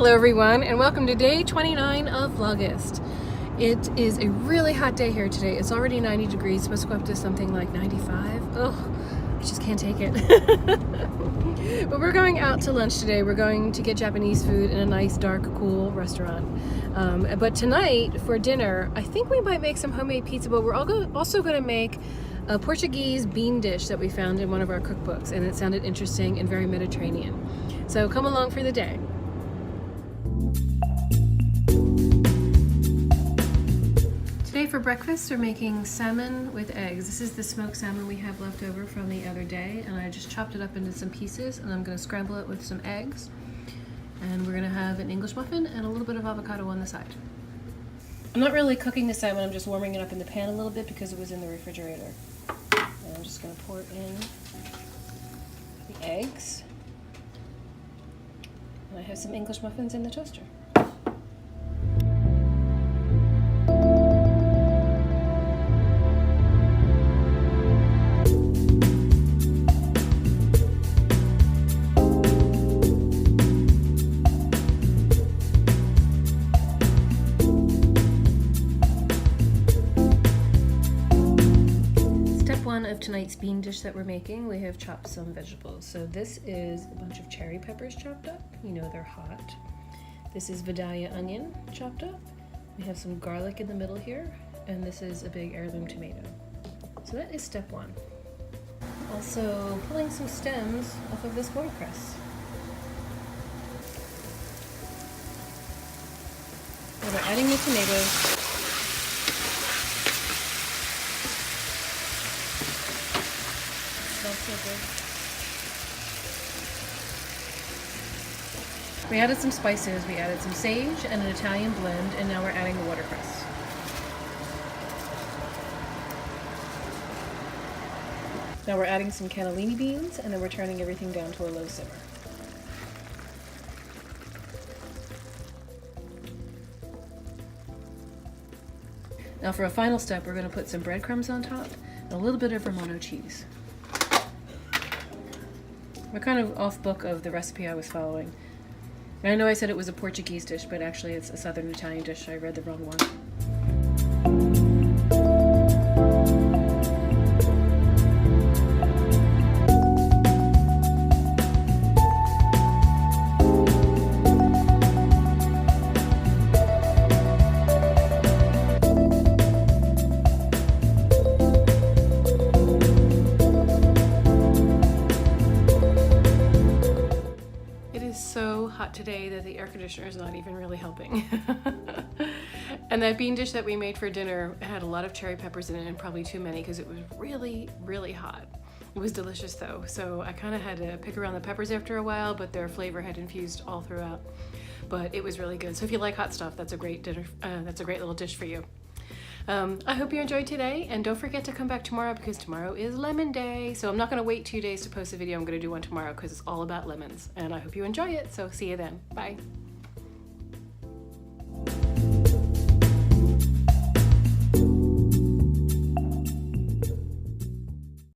Hello everyone, and welcome to day 29 of Vlogust. It is a really hot day here today. It's already 90 degrees, supposed to go up to something like 95. Oh, I just can't take it. But we're going out to lunch today. We're going to get Japanese food in a nice, dark, cool restaurant. But tonight, for dinner, I think we might make some homemade pizza, but we're also going to make a Portuguese bean dish that we found in one of our cookbooks, and it sounded interesting and very Mediterranean. So come along for the day. Today for breakfast we're making salmon with eggs. This is the smoked salmon we have left over from the other day, and I just chopped it up into some pieces, and I'm going to scramble it with some eggs. And we're going to have an English muffin and a little bit of avocado on the side. I'm not really cooking the salmon, I'm just warming it up in the pan a little bit because it was in the refrigerator. And I'm just going to pour in the eggs. And I have some English muffins in the toaster. Of tonight's bean dish that we're making, we have chopped some vegetables. So this is a bunch of cherry peppers chopped up. You know they're hot. This is Vidalia onion chopped up. We have some garlic in the middle here, and this is a big heirloom tomato. So that is step one. Also pulling some stems off of this watercress. Now we're adding the tomatoes. We added some spices, we added some sage and an Italian blend, and now we're adding the watercress. Now we're adding some cannellini beans, and then we're turning everything down to a low simmer. Now for a final step, we're going to put some breadcrumbs on top and a little bit of Romano cheese. We're kind of off book of the recipe I was following. And I know I said it was a Portuguese dish, but actually it's a Southern Italian dish. I read the wrong one. So hot today that the air conditioner is not even really helping. And that bean dish that we made for dinner had a lot of cherry peppers in it, and probably too many because it was really, really hot. It was delicious though, so I kind of had to pick around the peppers after a while, but their flavor had infused all throughout. But it was really good. So if you like hot stuff, that's a great dinner. That's a great little dish for you. I hope you enjoyed today, and don't forget to come back tomorrow because tomorrow is lemon day. So I'm not going to wait 2 days to post a video. I'm going to do one tomorrow because it's all about lemons, and I hope you enjoy it. So see you then. Bye.